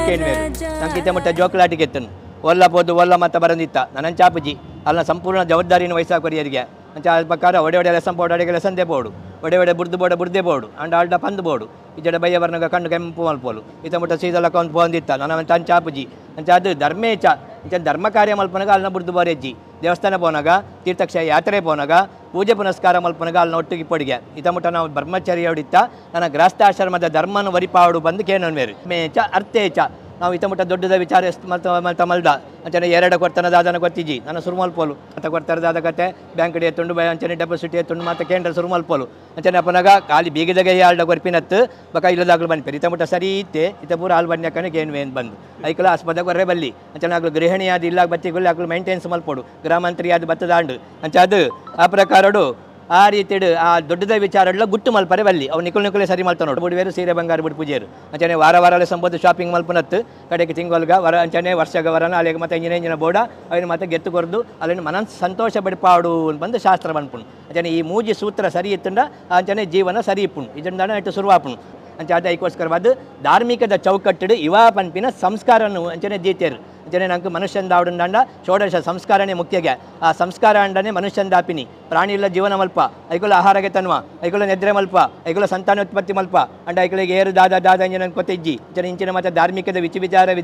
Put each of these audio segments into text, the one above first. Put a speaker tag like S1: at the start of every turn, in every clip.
S1: ಕೇಳಿಮೇರು ನಂಗೆ ಇತ್ತ ಮುಟ್ಟ ಜೋಕುಲಾಟಿಗೆ ಎತ್ತನು ಒಲ್ಲ ಪೋದು ಒಲ್ಲ ಮತ್ತ ಬರಂದಿತ್ತ ನನ್ನ ಚಾಪುಜಿ ಅಲ್ಲ ಸಂಪೂರ್ಣ ಜವಾಬ್ದಾರಿನ ವಹಿಸಾಕೊರಿಯರಿಗೆ ಅಂಚ ಅದ ಪ್ರಕಾರ ಒಡೆ ಒಡೆ ಲೆಸನ್ ಬೋರ್ಡು ಅಡೆಗೆ ಲೆಸನ್ ಬೋರ್ಡು ಒಡೆ ಒಡೆ ಬುರ್ದೆ ಬೋರ್ಡು ಅಂಡ್ ಆಲ್ಡ ಪಂದು ಬೋರ್ಡು ಇಜಡೆ ಬಯ್ಯ ಬರ್ನಾಗ ಕಣ್ಣು ಕೆಂಪು ಮಲ್ಪೋಲು ಇತ್ತ ಮುಟ್ಟ ಸೀದಲಕ್ಕ ಒಂದು ಪೋಂದಿತ್ತ ನನ್ನ ಅಂಚ ಚಾಪುಜಿ ಅಂಚ ಅದು ಧರ್ಮೇಚ ಇಂಚ ಧರ್ಮ ಕಾರ್ಯ ಮಲ್ಪನಾಗ ಅಲ್ಲಿನ ಬುರ್ದು ಬಾರೆಜ್ಜಿ ದೇವಸ್ಥಾನ ಪೋನಾಗ ತೀರ್ಥಕ್ಷ ಯಾತ್ರೆ ಪೋನಾಗ ಪೂಜೆ ಪುನಸ್ಕಾರ ಮಲ್ಪನಾಗ ಅಲ್ಲಿನ ಒಟ್ಟಿಗೆ ಪೊಡಿಗೆ ಇತ್ತ ಮುಟ್ಟ ನಾವು ಬ್ರಹ್ಮಚರ್ಯ ಹೊಡಿತ ನನ್ನ ಗೃಹಸ್ಥಾಶ್ರಮದ ಧರ್ಮನ ವರಿಪಾವಡು ಬಂದು ಕೇನೋ ಮೇರು ಮೇಚ ಅರ್ಥೇಚ ನಾವು ಇತ್ತ ಮುಟ್ಟ ದೊಡ್ಡದ ವಿಚಾರ ಮಲ್ತ ಮಲ್ದ ಅಂಚನೆ ಎರಡು ಕೊಡ್ತಾನೆ ದಾದನ ಗೊತ್ತಿಜ್ಜಿ ನನ್ನ ಸುರುಮಲ್ಪೋಲು ಅಂತ ಕೊಡ್ತಾರೆ ದಾದ ಕತೆ ಬ್ಯಾಂಕ್ ಡಿ ಎತ್ತುಂಡು ಅಂಚನೆ ಡೆಪಾಸಿಟ್ ಎತ್ತುಂಡು ಮತ್ತೆ ಕೇಂದ್ರ ಸುರುಮಲ್ಪೋಲು ಅಂಚನೆ ಅಪ್ಪನಾಗ ಖಾಲಿ ಬೀಗದಾಗ ಆಲ್ಡ ಗೊರ್ಪಿನತ್ತು ಬಕ ಇಲ್ಲದಾಗ್ಲು ಬನ್ನಿ ಇತ್ತ ಮುಟ್ಟ ಸರಿ ಇತ್ತೆ ಇತ್ತ ಪೂರ ಹಾಲು ಬನ್ನಿ ಏನು ಏನು ಬಂದು ಐಕಲ ಆಸ್ಪತ್ರೆಗೆ ಹೊರಗೆ ಬಲ್ಲಿ ಅಂಚನೆ ಆಗ್ಲು ಗೃಹಿಣಿ ಅದು ಇಲ್ಲ ಬತ್ತಿಗಳು ಆಗ್ಲು ಮೇಂಟೆನ್ಸ್ ಮಲ್ಪೋಡು ಗ್ರಾಮಾಂತರಿ ಅದು ಬತ್ತದಾಂಡು ಅಂಚ ಅದು ಆ ಪ್ರಕಾರಡು ಆ ರೀತಿ ಆ ದೊಡ್ಡದ ವಿಚಾರ ಗುಟ್ಟು ಮಲ್ಪರೆ ಬಲ್ಲಿ ಅವು ನಿಕುಲೆ ಸರಿ ಮಲ್ತ ನೋಡು ಬುಡಿವೇರು ಸೀರೆ ಬಂಗಾರ ಬಿಡು ಪೂಜೆರು ಅಂಚನೆ ವಾರ ಸಂಬೋದು ಶಾಪಿಂಗ್ ಮಲ್ಪನತ್ತು ಕಡೆಗೆ ತಿಂಗೊಲ್ಗ ವರ ಅಂಚನೆ ವರ್ಷಗ ವರನ ಅಲ್ಲಿಗೆ ಮತ್ತೆ ಇಂಜಿನ ಬೋಡ ಅವನು ಮತ್ತೆ ಗೆತ್ತು ಕೊರ್ದು ಅಲ್ಲಿನ ಮನಸ್ಸು ಸಂತೋಷ ಬಿಡ್ಪಾಡು ಬಂದು ಶಾಸ್ತ್ರ ಬನ್ಪುಣು ಅಂಚನೆ ಈ ಮೂಜಿ ಸೂತ್ರ ಸರಿ ಇತ್ತುಂಡ ಅಂಚನೆ ಜೀವನ ಸರಿ ಇಪ್ಪುಣು ಇದನ್ನ ಇಟ್ಟು ಶುರುವಾಪುಣು ಅಂಚೆ ಅದು ಐಕೋಸ್ಕರವಾದ ಧಾರ್ಮಿಕದ ಚೌಕಟ್ಟು ಇವಾ ಪಂಪಿನ ಸಂಸ್ಕಾರನು ಅಂಚನೆ ದೀತೇರು ಅಂಚನೆ ನಂಗೆ ಮನುಷ್ಯಂದ ಆವಡಂಡ ಷೋಡಶ ಸಂಸ್ಕಾರನೇ ಮುಖ್ಯಗೆ ಆ ಸಂಸ್ಕಾರ ಅಂಡನೆ ಮನುಷ್ಯಂದಾಪಿನಿ ಪ್ರಾಣಿ ಇಲ್ಲ ಜೀವನ ಮಲ್ಪ ಐಕುಲ ಆಹಾರಕ್ಕೆ ತನ್ವ ಐಕುಲ ನಿದ್ರೆ ಮಲ್ಪ ಐಕುಲ ಸಂತಾನೋತ್ಪತ್ತಿ ಮಲ್ಪ ಅಂಡ ಐಕಲಿಗೆ ಏರು ದಾದ ಇಂಜಿನ ಕೊತ್ತಿಜ್ಜಿ ಅಂಚನೆ ಇಂಚಿನ ಮತ್ತೆ ಧಾರ್ಮಿಕದ ವಿಚಾರ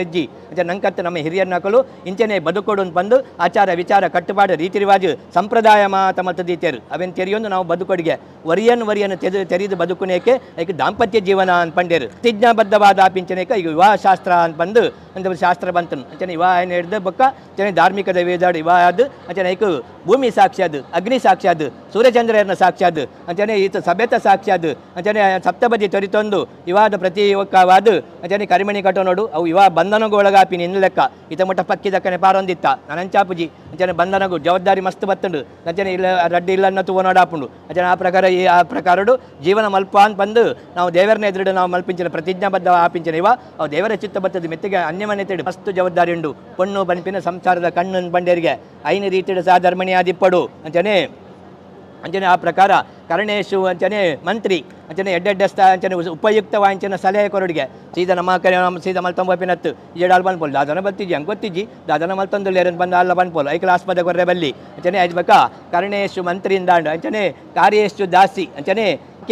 S1: ಇಜ್ಜಿ ಅಂಚನೆ ನಂಕತ್ತು ನಮ್ಮ ಹಿರಿಯರ ನಕಲು ಇಂಚನೆ ಬದುಕೋಡು ಬಂದು ಆಚಾರ ವಿಚಾರ ಕಟ್ಟುಪಾಡು ರೀತಿ ರಿವಾಜು ಸಂಪ್ರದಾಯ ಮಾತ ಮತ್ತು ದೀತೇರು ಅವೇನು ತೆರೆಯೊಂದು ನಾವು ಬದುಕೊಡಿಗೆ ವರಿಯನ್ನು ತೆರೆದು ಬದುಕುನೇಕೆ ಐಕ ದಾಂಪತ್ಯ ಜೀವನ ಅನ್ಪಂಡೇರು ಪ್ರತಿಜ್ಞಾಬದ್ಧವಾದ ಪಿಂಚನೇಕ ಈಗ ವಿವಾಹ ಶಾಸ್ತ್ರ ಅಂತ ಬಂದು ಅಂತ ಶಾಸ್ತ್ರ ಬಂತು ಅಂಚನೆ ವಿವಾಹ ಏನು ಹಿಡ್ದು ಬೊಕ್ಕ ಅಂಚನೆ ಧಾರ್ಮಿಕದ ವೇದಾಡು ವಿವಾಹ ಅದು ಅಂಚನೆ ಐಕು ಭೂಮಿ ಸಾಕ್ಷಿ ಅದು ಅಗ್ನಿ ಸಾಕ್ಷಿ ಅದು ಸೂರ್ಯಚಂದ್ರನ ಸಾಕ್ಷಿ ಅದು ಅಂಚನೆ ಈತ ಸಭ್ಯತ ಸಾಕ್ಷಿ ಅದು ಅಂಚನೆ ಸಪ್ತಪದಿ ತೊರಿತೊಂದು ವಿವಾಹದ ಪ್ರತಿ ಒಕ್ಕವಾದು ಅಂಚನೆ ಕರಿಮಣಿ ಕಟ್ಟೋ ನೋಡು ಅವು ವಿವಾಹ ಬಂಧನಗೂ ಒಳಗಾಪಿನಿ ಇನ್ನು ಲೆಕ್ಕ ಈತ ಮುಟ್ಟ ಪಕ್ಕಿದಕ್ಕನೆ ಪಾರೊಂದಿತ್ತ ನನಂಚಾಪುಜಿ ಅಂಚನೆ ಬಂಧನಗೂ ಜವಾಬ್ದಾರಿ ಮಸ್ತ್ ಬತ್ತುಂಡು ಅಂಚನೆ ಇಲ್ಲ ರಡ್ಡಿ ಇಲ್ಲ ಅನ್ನತ್ತು ಓನಾಡಾಪುಂಡು ಅಂಚನೆ ಆ ಪ್ರಕಾರಡು ಜೀವನ ಮಲ್ಪ ಅಂತ ಬಂದು ನಾವು ದೇವರನ್ನ ಎದುರು ನಾವು ಮಲ್ಪಿಂచిన ಪ್ರತಿಜ್ಞಾಬದ್ಧ ಆಪಿಂచిన ಇವ ಅವು ದೇವರ ಚಿತ್ತ ಬತ್ತದ ಮೆತ್ತಿಗೆ ಅನ್ಯಮನೆ ತಿಡು ಮಸ್ತ್ ಜವಾಬ್ದಾರಿ ಉಂಡು ಪೊಣ್ಣು ಬನ್ಪಿನ ಸಂಸಾರದ ಕಣ್ಣು ಬಂಡೇರಿಗೆ ಐನ ರೀತಿಯ ಸಾಧರ್ಮಣಿ ಆದಿಪ್ಪಡು ಅಂಚನೆ ಆ ಪ್ರಕಾರ ಕರ್ಣೇಶು ಅಂಚನೆ ಮಂತ್ರಿ ಅಂಚನೆ ಎಡ್ಡೆಡ್ಡೆಸ್ತ ಅಂಚನೆ ಉಪಯುಕ್ತವಾಂಚನ ಸಲಹೆ ಕೊರಡಿಗೆ ಸೀದಾ ನಮ್ಮ ಸೀದಾ ಮಲ್ತಂಬಪಿನತ್ತು ಏಡಾಲ್ ಬನ್ಪೋಲು ದಾದನ ಬತ್ತಿಜ್ಜಿ ಹಂಗೆ ಗೊತ್ತಿಜ್ಜಿ ದಾದನ ಮಲ್ತೊಂದು ಏರನ್ ಬಂದು ಅಲ್ಲ ಬನ್ಪೋಲು ಐಕಲ ಆಸ್ಪತ್ರೆ ಕೊರ್ರೆ ಬಲ್ಲಿ ಅಂಚನೆ ಅಜ್ಬಕ ಕರ್ಣೇಶು ಮಂತ್ರಿಯಿಂದ ಅಂಚನೆ ಕಾರ್ಯೇಶು ದಾಸಿ ಅಂಚನೆ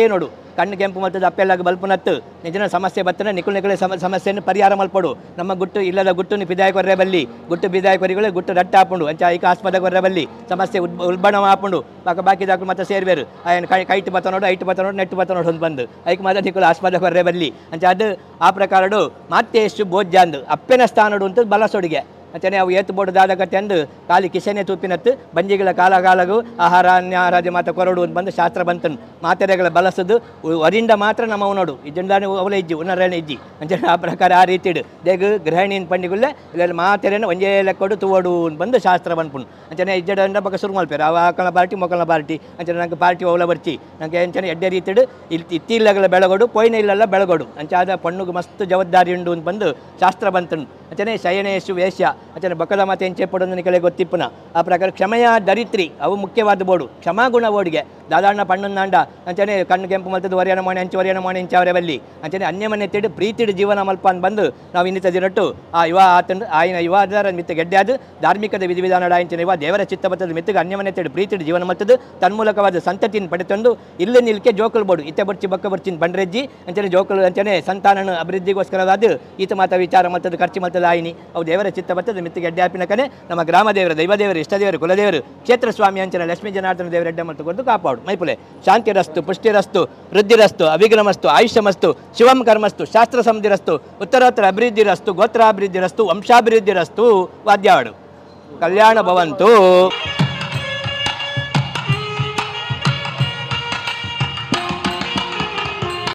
S1: ನೋಡು ಕಣ್ಣು ಕೆಂಪು ಮತ್ತು ಅಪ್ಪೆಲ್ಲಾಗ ಬಲ್ಪುನತ್ತು ನಿಜನ ಸಮಸ್ಯೆ ಬತ್ತನ ನಿಕುಲೆ ಸಮಸ್ಯೆಯನ್ನು ಪರಿಹಾರ ಮಲ್ಪಡು ನಮ್ಮ ಗುಟ್ಟು ಇಲ್ಲದ ಗುಟ್ಟು ಬಿದಾಯ ಕೊರ್ರೆ ಬಲ್ಲಿ ಗುಟ್ಟು ಬಿದಾಯ ಕೊರಿಗಳು ಗುಟ್ಟು ರಟ್ಟ ಹಾಕೊಂಡು ಅಂಚ ಐಕ ಆಸ್ಪತ್ರೆ ಕೊರ್ರೆ ಬಲ್ಲಿ ಸಮಸ್ಯೆ ಉಲ್ಬಣ ಹಾಕೊಂಡು ಬಾಕಿ ದಾಖಲು ಮತ್ತೆ ಸೇರ್ಬೇರು ಆಯನ ಕೈಟ್ ಬತ್ತ ನೋಡು ಐಟ್ ಬತ್ತ ನೋಡು ನೆಟ್ಟು ಬತ್ತ ನೋಡು ಒಂದು ಬಂದು ಐಕ್ ಮಾತ್ರ ನಿಕುಲು ಆಸ್ಪತ್ರೆ ಕೊರ್ರೆ ಬಲ್ಲಿ ಅಂಚ ಅದು ಆ ಪ್ರಕಾರಡು ಮತ್ತೆ ಎಷ್ಟು ಬೋಜ್ಜಾಂದು ಅಪ್ಪೆನ ಸ್ಥಾನಡು ಅಂತ ಬಲಸೊಡಿಗೆ ಅಂಚನೆ ಅವು ಏತು ಬೋರ್ಡು ದಾದ ಕತೆ ಅಂದು ಖಾಲಿ ಕಿಸೆನೆ ತೂಪಿನತ್ತು ಬಂಜಿಗಳ ಕಾಲಗೂ ಆಹಾರ ಅನ್ಯಾರಾಜ ಮಾತ ಕೊರಡು ಅಂತ ಬಂದು ಶಾಸ್ತ್ರ ಬಂತನು ಮಾತೆರೆಗಳ ಬಳಸೋದು ವರಿಂದ ಮಾತ್ರ ನಮ್ಮವು ನೋಡು ಇಜ್ಜಂದಾನೆ ಅವಲೇ ಇಜ್ಜಿ ಉನ್ನರೇನೆ ಇಜ್ಜಿ ಅಂಚನೆ ಆ ಪ್ರಕಾರ ಆ ರೀತಿ ಇಡು ದೇಗ ಗೃಹಿಣಿನ ಪಂಡಿಗುಲ್ಲೆ ಇಲ್ಲ ಮಾತೆರೆನ ಒಂಜೇ ಲೆಕ್ಕೊಡು ತೂವಡು ಅಂತ ಬಂದು ಶಾಸ್ತ್ರ ಬಂದ್ಪುಣು ಅಂಚನೆ ಇಜ್ಜಡ ಬಕ ಶುರು ಮಲ್ಪೇರು ಅವ ಆಕಳ ಪಾರ್ಟಿ ಮೊಕಲ್ನ ಪಾರ್ಟಿ ಅಂಚನೆ ನಂಗೆ ಪಾರ್ಟಿ ಅವಲ ಬರ್ಚಿ ನಂಗೆ ಅಂಚನೆ ಎಡ್ಡೆ ರೀತಿ ಇಡು ಇತ್ತಿಲ್ಲಗಳ ಬೆಳಗೋಡು ಪೊಯ್ನ ಇಲ್ಲೆಲ್ಲ ಬೆಳಗೋಡು ಅಂಚಾದ ಪಣ್ಣುಗೆ ಮಸ್ತ್ ಜವಾಬ್ದಾರಿ ಉಂಡು ಅಂತ ಬಂದು ಶಾಸ್ತ್ರ ಬಂತನು ಅಂಚನೆ ಶಯನೇಶು ವೇಶ್ಯ ಅಂಚನೆ ಬಕದ ಮಾತೆ ಎಂಚೆ ಪಡೋದು ನಿಕಲೆ ಗೊತ್ತಿಪ್ಪುನ ಆ ಪ್ರಕಾರ ಕ್ಷಮೆಯ ದರಿತ್ರಿ ಅವು ಮುಖ್ಯವಾದ ಬೋಡು ಕ್ಷಮಾಗುಣ ಬೋಡಿಗೆ ದಾದಾಣ್ಣ ಪಣ್ಣುಂದಾಂಡ ಅಂಚನೆ ಕಣ್ಣು ಕೆಂಪು ಮಲ್ತದ್ದು ವರಿಯನ ಮಾಡಿ ಎಂಚವರೆ ಬಲ್ಲಿ ಅಂಚನೆ ಅನ್ಯಮನೆ ತಿಡು ಪ್ರೀತಿಡು ಜೀವನ ಮಲ್ಪ ಅಂತ ಬಂದು ನಾವು ಇನ್ನಿತ ದಿನಟ್ಟು ಆ ಯುವ ಆತಂದು ಆಯ್ನ ಯುವಾದರ ಮಿತ್ತ ಗೆಡ್ಡೆ ಅದು ಧಾರ್ಮಿಕದ ವಿಧಿವಿಧಾನ ಅಂಚನೆ ಯುವ ದೇವರ ಚಿತ್ತ ಬತ್ತದ ಮಿತ್ತಿಗೆ ಅನ್ಯಮನೆ ತಿಡು ಪ್ರೀತಿಡು ಜೀವನ ಮಲ್ತದ್ದು ತನ್ಮೂಲಕವಾದ ಸಂತತಿಯನ್ನು ಪಡೆತಂದು ಇಲ್ಲಿ ನಿಲ್ಕೆ ಜೋಕಲ್ ಬೋಡು ಇತ್ತೆ ಬರ್ಚಿ ಬಕ್ಕ ಬರ್ಚಿನ ಬಂಡ್ರೆಜ್ಜಿ ಅಂಚನೆ ಜೋಕಲ್ ಅಂಚನೆ ಸಂತಾನನ ಅಭಿವೃದ್ಧಿಗೋಸ್ಕರವಾದ ಈತ ಮಾತ ವಿಚಾರ ಮಲ್ತದ್ದು ಖರ್ಚು ಮಲ್ತದ ಆಯ್ನಿ ಅವು ದೇವರ ಚಿತ್ತ ಬತ್ತದ ಮಿತ್ತಿಗೆ ಎಡ್ಡೆ ಆಪಿನ ಕನೆ ನಮ್ಮ ಗ್ರಾಮ ದೇವರ ದೈವದೇವರು ಇಷ್ಟದೇವರು ಕುಲದೇವರು ಕ್ಷೇತ್ರ ಸ್ವಾಮಿ ಅಂಚನೆ ಲಕ್ಷ್ಮೀ ಜನಾರ್ದನ ದೇವರ ಎಡ್ಡೆ ಮತ್ತು ಕೊಟ್ಟು ಕಾಪಾಡು ಮೈಪುಲೆ ಶಾಂತಿರಸ್ತು ಪುಷ್ಟಿರಸ್ತು ವೃದ್ಧಿರಸ್ತು ಅವಿಘ್ನಮಸ್ತು ಆಯುಷ್ಯಮಸ್ತು ಶಿವಂ ಕರ್ಮಸ್ತು ಶಾಸ್ತ್ರ ಸಮೃದ್ಧಿರಸ್ತು ಉತ್ತರೋತ್ತರ ಅಭಿವೃದ್ಧಿರಸ್ತು ಗೋತ್ರಾಭಿವೃದ್ಧಿರಸ್ತು ವಂಶಾಭಿವೃದ್ಧಿರಸ್ತು ವಾದ್ಯಾಡು ಕಲ್ಯಾಣ ಭವಂತು.